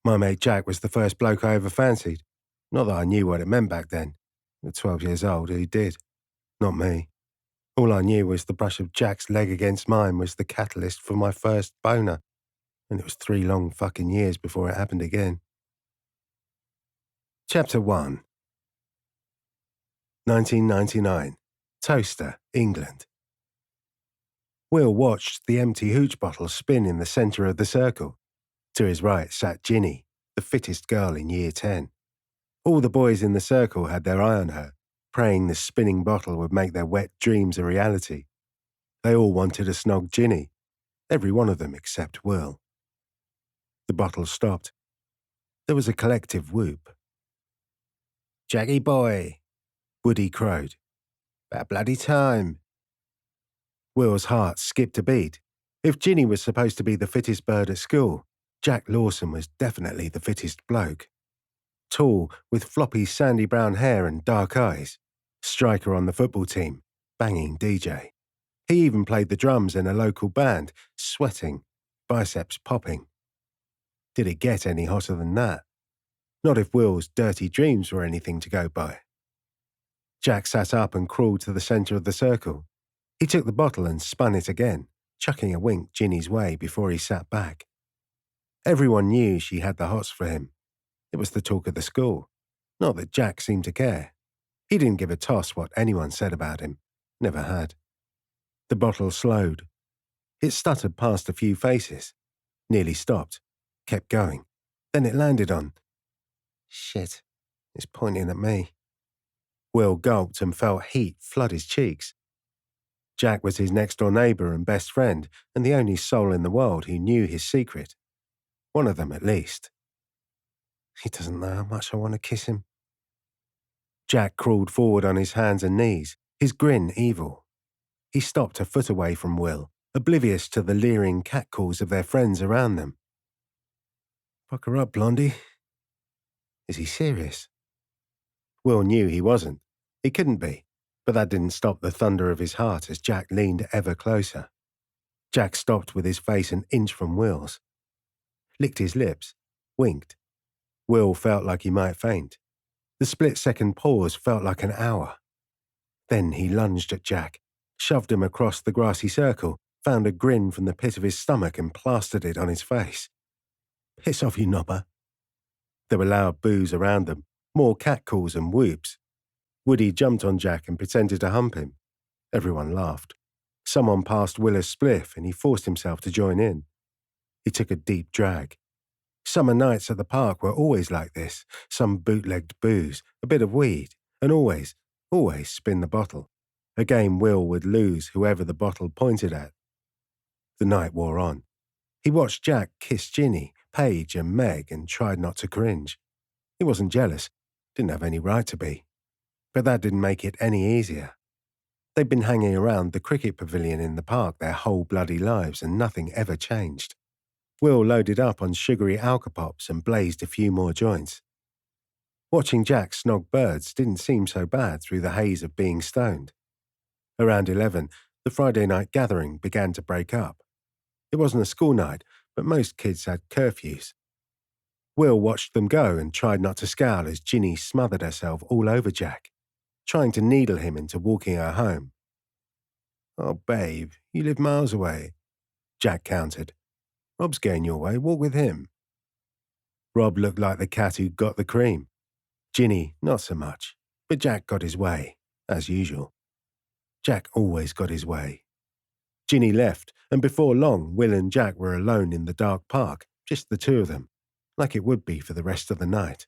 My mate Jack was the first bloke I ever fancied. Not that I knew what it meant back then. At 12 years old, who did? Not me. All I knew was the brush of Jack's leg against mine was the catalyst for my first boner, and it was 3 long fucking years before it happened again. Chapter 1. 1999. Toaster, England. Will watched the empty hooch bottle spin in the centre of the circle. To his right sat Ginny, the fittest girl in Year 10. All the boys in the circle had their eye on her, praying the spinning bottle would make their wet dreams a reality. They all wanted to snog Ginny, every one of them except Will. The bottle stopped. There was a collective whoop. "Jackie boy," Woody crowed. "About bloody time." Will's heart skipped a beat. If Ginny was supposed to be the fittest bird at school, Jack Lawson was definitely the fittest bloke. Tall, with floppy sandy brown hair and dark eyes. Striker on the football team, banging DJ. He even played the drums in a local band, sweating, biceps popping. Did it get any hotter than that? Not if Will's dirty dreams were anything to go by. Jack sat up and crawled to the centre of the circle. He took the bottle and spun it again, chucking a wink Ginny's way before he sat back. Everyone knew she had the hots for him. It was the talk of the school. Not that Jack seemed to care. He didn't give a toss what anyone said about him. Never had. The bottle slowed. It stuttered past a few faces. Nearly stopped. Kept going. Then it landed on. Shit. It's pointing at me. Will gulped and felt heat flood his cheeks. Jack was his next-door neighbour and best friend, and the only soul in the world who knew his secret. One of them, at least. He doesn't know how much I want to kiss him. Jack crawled forward on his hands and knees, his grin evil. He stopped a foot away from Will, oblivious to the leering catcalls of their friends around them. Fuck her up, Blondie. Is he serious? Will knew he wasn't. He couldn't be, but that didn't stop the thunder of his heart as Jack leaned ever closer. Jack stopped with his face an inch from Will's. Licked his lips, winked. Will felt like he might faint. The split-second pause felt like an hour. Then he lunged at Jack, shoved him across the grassy circle, found a grin from the pit of his stomach and plastered it on his face. Piss off, you knobber. There were loud boos around them, more catcalls and whoops. Woody jumped on Jack and pretended to hump him. Everyone laughed. Someone passed Will a spliff and he forced himself to join in. He took a deep drag. Summer nights at the park were always like this, some bootlegged booze, a bit of weed, and always spin the bottle. A game Will would lose whoever the bottle pointed at. The night wore on. He watched Jack kiss Ginny, Paige and Meg and tried not to cringe. He wasn't jealous, didn't have any right to be. But that didn't make it any easier. They'd been hanging around the cricket pavilion in the park their whole bloody lives and nothing ever changed. Will loaded up on sugary alcopops and blazed a few more joints. Watching Jack snog birds didn't seem so bad through the haze of being stoned. Around 11, the Friday night gathering began to break up. It wasn't a school night, but most kids had curfews. Will watched them go and tried not to scowl as Ginny smothered herself all over Jack, trying to needle him into walking her home. "Oh, babe, you live miles away," Jack countered. "Rob's going your way, walk with him." Rob looked like the cat who got the cream. Ginny, not so much, but Jack got his way, as usual. Jack always got his way. Ginny left, and before long, Will and Jack were alone in the dark park, just the two of them, like it would be for the rest of the night.